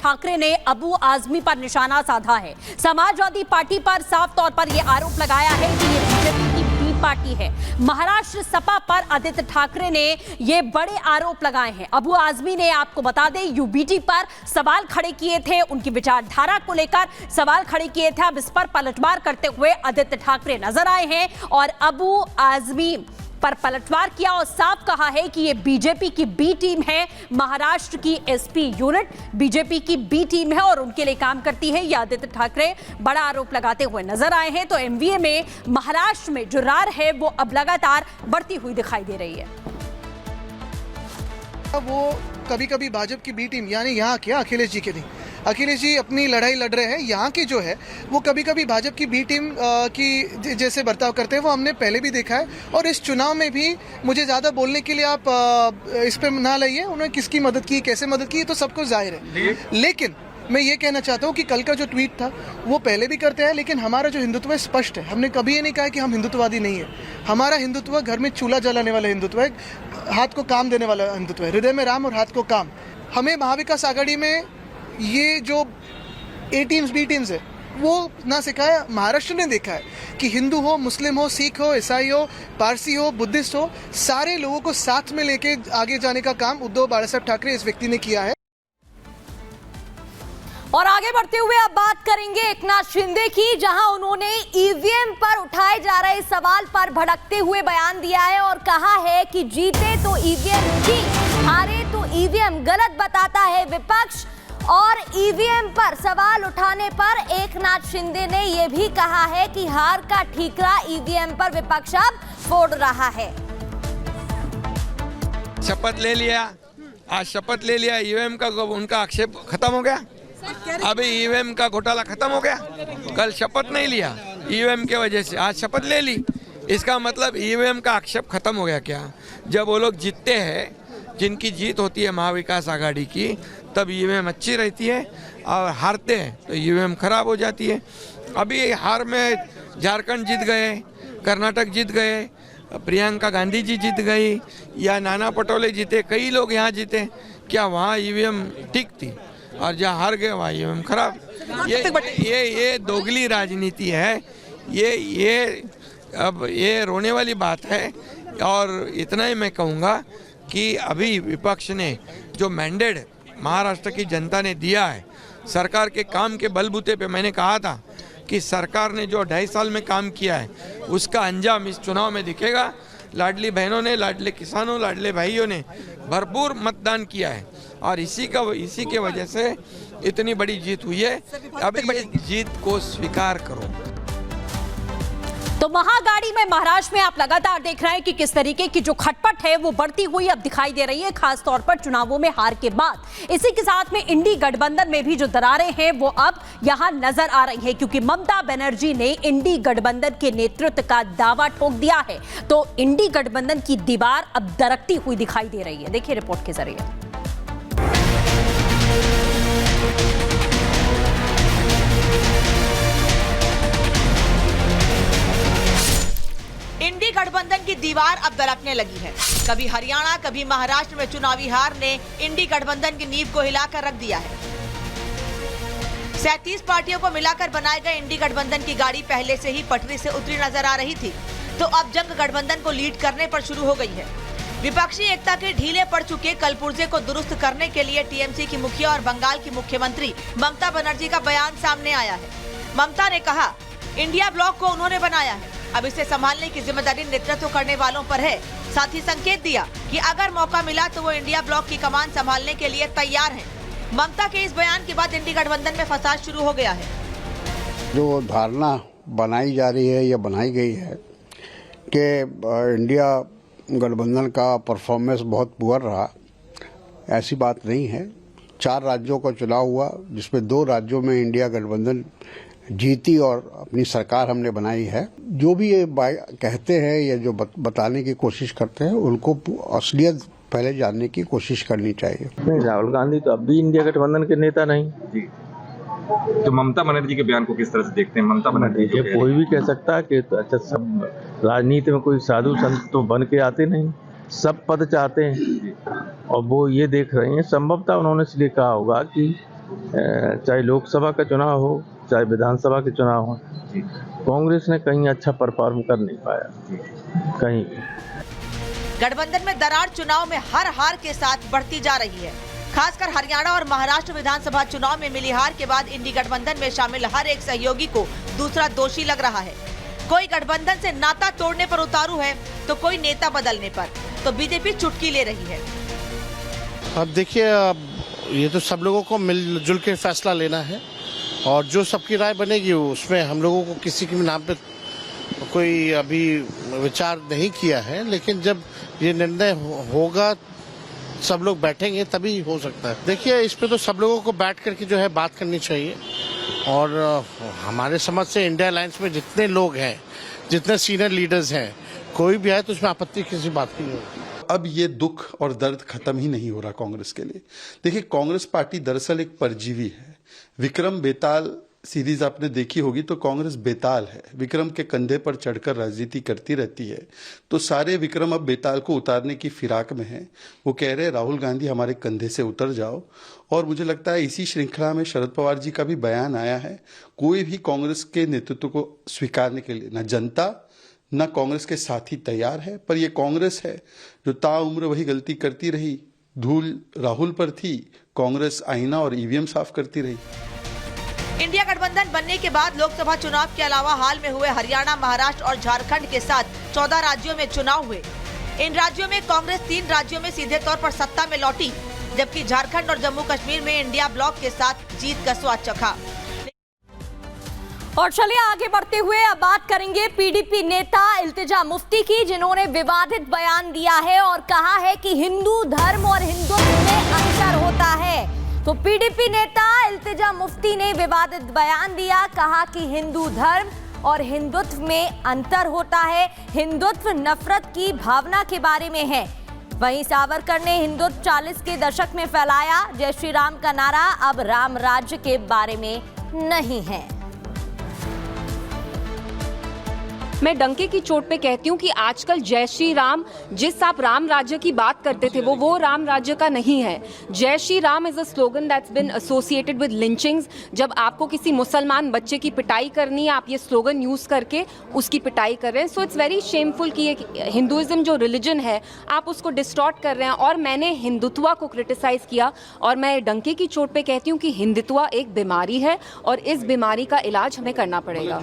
ठाकरे ने अबू आजमी पर निशाना साधा है। समाजवादी पार्टी पर साफ तौर पर यह आरोप लगाया है कि ये बीजेपी की बी पार्टी है। महाराष्ट्र सपा पर आदित्य ठाकरे ने ये बड़े आरोप लगाए हैं। अबू आजमी ने, आपको बता दें, यूबीटी पर सवाल खड़े किए थे, उनकी विचारधारा को लेकर सवाल खड़े किए थे। अब इस पर पलटवार करते हुए आदित्य ठाकरे नजर आए हैं और अबू आजमी पर पलटवार किया और साफ कहा है कि ये बीजेपी की बी टीम है। महाराष्ट्र की एसपी यूनिट बीजेपी की बी टीम है और उनके लिए काम करती है। ये आदित्य ठाकरे बड़ा आरोप लगाते हुए नजर आए हैं। तो एमवीए में महाराष्ट्र में जो रार है वो अब लगातार बढ़ती हुई दिखाई दे रही है। वो कभी कभी भाजपा की बी टीम, यानी यहाँ क्या अखिलेश जी के नहीं, अखिलेश जी अपनी लड़ाई लड़ रहे हैं। यहाँ की जो है वो कभी कभी भाजपा की बी टीम की जैसे बर्ताव करते हैं, वो हमने पहले भी देखा है। और इस चुनाव में भी मुझे ज़्यादा बोलने के लिए आप इस पर ना लाइए, उन्होंने किसकी मदद की, कैसे मदद की, तो सबको जाहिर है। लेकिन मैं ये कहना चाहता हूँ कि कल का जो ट्वीट था वो पहले भी करते हैं, लेकिन हमारा जो हिंदुत्व है स्पष्ट है। हमने कभी ये नहीं कहा कि हम हिंदुत्ववादी नहीं है। हमारा हिंदुत्व घर में चूल्हा जलाने वाला हिंदुत्व है, हाथ को काम देने वाला हिंदुत्व है। हृदय में राम और हाथ को काम। हमें महाविकास आघाड़ी में ये जो ए टीम्स बी टीम्स है वो ना सिखाया, महाराष्ट्र ने देखा है कि हिंदू हो, मुस्लिम हो, सिख हो, ईसाई हो, पारसी हो, बुद्धिस्ट हो, सारे लोगों को साथ में लेके आगे जाने का काम उद्धव बाला साहब ठाकरे इस व्यक्ति ने किया है। और आगे बढ़ते हुए अब बात करेंगे एकनाथ शिंदे की, जहां उन्होंने ईवीएम पर उठाए जा रहे सवाल पर भड़कते हुए बयान दिया है और कहा है कि जीते तो ईवीएम ठीक, हारे तो ईवीएम गलत बताता है विपक्ष। और ईवीएम पर सवाल उठाने पर एकनाथ शिंदे ने यह भी कहा है कि हार का ठीकरा ईवीएम पर विपक्ष अब फोड़ रहा है। शपथ ले लिया, आज शपथ ले लिया, ईवीएम का उनका आक्षेप खत्म हो गया। अभी ईवीएम का घोटाला खत्म हो गया। कल शपथ नहीं लिया ईवीएम के वजह से, आज शपथ ले ली। इसका मतलब ईवीएम का आक्षेप खत्म हो गया क्या? जब वो लोग जीतते हैं, जिनकी जीत होती है महाविकास आघाड़ी की, तब ईवीएम अच्छी रहती है, और हारते हैं तो ईवीएम खराब हो जाती है। अभी हार में झारखंड जीत गए, कर्नाटक जीत गए, प्रियंका गांधी जी जीत गई, या नाना पटोले जीते, कई लोग यहाँ जीते। क्या वहाँ ईवीएम ठीक थी? और जहाँ हार गए वहाँ ईवीएम खराब। ये दोगली राजनीति है। ये अब ये रोने वाली बात है। और इतना ही मैं कहूँगा कि अभी विपक्ष ने जो मैंडेट महाराष्ट्र की जनता ने दिया है, सरकार के काम के बलबूते पे, मैंने कहा था कि सरकार ने जो 2.5 साल में काम किया है उसका अंजाम इस चुनाव में दिखेगा। लाडली बहनों ने, लाडले किसानों, लाडले भाइयों ने भरपूर मतदान किया है और इसी के वजह से इतनी बड़ी जीत हुई है। अब इस जीत को स्वीकार करो। तो महागाड़ी में महाराष्ट्र में आप लगातार देख रहे हैं कि किस तरीके की जो खटपट है वो बढ़ती हुई अब दिखाई दे रही है, खास तौर पर चुनावों में हार के बाद। इसी के साथ में इंडी गठबंधन में भी जो दरारें हैं वो अब यहां नजर आ रही है, क्योंकि ममता बनर्जी ने इंडी गठबंधन के नेतृत्व का दावा ठोक दिया है। तो इंडी गठबंधन की दीवार अब दरकती हुई दिखाई दे रही है। देखिए रिपोर्ट के जरिए। इंडी गठबंधन की दीवार अब दरकने लगी है। कभी हरियाणा, कभी महाराष्ट्र में चुनावी हार ने इंडी गठबंधन की नींव को हिलाकर रख दिया है। 37 पार्टियों को मिलाकर बनाए गए इंडी गठबंधन की गाड़ी पहले से ही पटरी से उतरी नजर आ रही थी, तो अब जंग गठबंधन को लीड करने पर शुरू हो गई है। विपक्षी एकता के ढीले पड़ चुके कलपुर्जे को दुरुस्त करने के लिए टीएमसी की मुखिया और बंगाल की मुख्यमंत्री ममता बनर्जी का बयान सामने आया है। ममता ने कहा, इंडिया ब्लॉक को उन्होंने बनाया है, अब इसे संभालने की जिम्मेदारी नेतृत्व करने वालों पर है। साथ ही संकेत दिया कि अगर मौका मिला तो वो इंडिया ब्लॉक की कमान संभालने के लिए तैयार हैं। ममता के इस बयान के बाद इंडी गठबंधन में फसाद शुरू हो गया है। जो धारणा बनाई जा रही है या बनाई गई है कि इंडिया गठबंधन का परफॉर्मेंस बहुत पुअर रहा, ऐसी बात नहीं है। 4 राज्यों का चुनाव हुआ जिसमें 2 राज्यों में इंडिया गठबंधन जीती और अपनी सरकार हमने बनाई है। जो भी ये कहते हैं या जो बताने की कोशिश करते हैं, उनको असलियत पहले जानने की कोशिश करनी चाहिए। नहीं, राहुल गांधी तो अब भी इंडिया गठबंधन के नेता नहीं जी। तो ममता बनर्जी के बयान को किस तरह से देखते हैं? ममता बनर्जी कोई भी कह सकता है कि तो अच्छा, सब राजनीति में कोई साधु संत तो बन के आते नहीं, सब पद चाहते हैं और वो ये देख रहे हैं। संभवतः उन्होंने इसलिए कहा होगा कि चाहे लोकसभा का चुनाव हो चाहे विधानसभा के चुनाव हो, कांग्रेस ने कहीं अच्छा परफॉर्म कर नहीं पाया कहीं। गठबंधन में दरार चुनाव में हर हार के साथ बढ़ती जा रही है। खासकर हरियाणा और महाराष्ट्र विधानसभा चुनाव में मिली हार के बाद इंडी गठबंधन में शामिल हर एक सहयोगी को दूसरा दोषी लग रहा है। कोई गठबंधन से नाता तोड़ने पर उतारू है तो कोई नेता बदलने पर, तो बीजेपी चुटकी ले रही है। अब देखिए, ये तो सब लोगों को मिलजुल के फैसला लेना है और जो सबकी राय बनेगी उसमें हम लोगों को किसी के नाम पे कोई अभी विचार नहीं किया है, लेकिन जब ये निर्णय होगा सब लोग बैठेंगे तभी हो सकता है। देखिए, इस पे तो सब लोगों को बैठ करके जो है बात करनी चाहिए और हमारे समझ से इंडिया अलायंस में जितने लोग हैं, जितने सीनियर लीडर्स हैं, कोई भी आए तो उसमें आपत्ति किसी बात की नहीं होगी। अब ये दुख और दर्द खत्म ही नहीं हो रहा कांग्रेस के लिए। देखिए, कांग्रेस पार्टी दरअसल एक परजीवी है। विक्रम बेताल सीरीज आपने देखी होगी तो कांग्रेस बेताल है, विक्रम के कंधे पर चढ़कर राजनीति करती रहती है। तो सारे विक्रम अब बेताल को उतारने की फिराक में हैं। वो कह रहे राहुल गांधी हमारे कंधे से उतर जाओ, और मुझे लगता है इसी श्रृंखला में शरद पवार जी का भी बयान आया है। कोई भी कांग्रेस के नेतृत्व को स्वीकारने के लिए न जनता न कांग्रेस के साथी तैयार है। पर ये कांग्रेस है जो ताउम्र वही गलती करती रही। धूल राहुल पर थी, कांग्रेस आईना और ईवीएम साफ करती रही। इंडिया गठबंधन बनने के बाद लोकसभा चुनाव के अलावा हाल में हुए हरियाणा, महाराष्ट्र और झारखंड के साथ 14 राज्यों में चुनाव हुए। इन राज्यों में कांग्रेस 3 राज्यों में सीधे तौर पर सत्ता में लौटी, जबकि झारखंड और जम्मू कश्मीर में इंडिया ब्लॉक के साथ जीत का स्वाद चखा। और चलिए आगे बढ़ते हुए अब बात करेंगे पीडीपी नेता इल्तिजा मुफ्ती की, जिन्होंने विवादित बयान दिया है और कहा है कि हिंदू धर्म और हिंदुत्व में अंतर होता है। तो पीडीपी नेता इल्तिजा मुफ्ती ने विवादित बयान दिया, कहा कि हिंदू धर्म और हिंदुत्व में अंतर होता है। हिंदुत्व नफरत की भावना के बारे में है। वहीं सावरकर ने हिंदुत्व 40 के दशक में फैलाया। जय श्री राम का नारा अब राम राज्य के बारे में नहीं है। मैं डंके की चोट पे कहती हूँ कि आजकल जय श्री राम, जिस आप राम राज्य की बात करते थे वो राम राज्य का नहीं है। जय Shri Ram is a slogan that's bin associated with lynchings. जब आपको किसी मुसलमान बच्चे की पिटाई करनी है, आप ये स्लोगन यूज करके उसकी पिटाई कर रहे हैं। सो इट्स वेरी शेमफुल कि हिंदुइज्म जो रिलीजन है आप उसको डिस्टॉर्ट कर रहे हैं। और मैंने हिंदुत्व को क्रिटिसाइज किया और मैं डंके की चोट पे कहती हूँ कि हिंदुत्व एक बीमारी है और इस बीमारी का इलाज हमें करना पड़ेगा।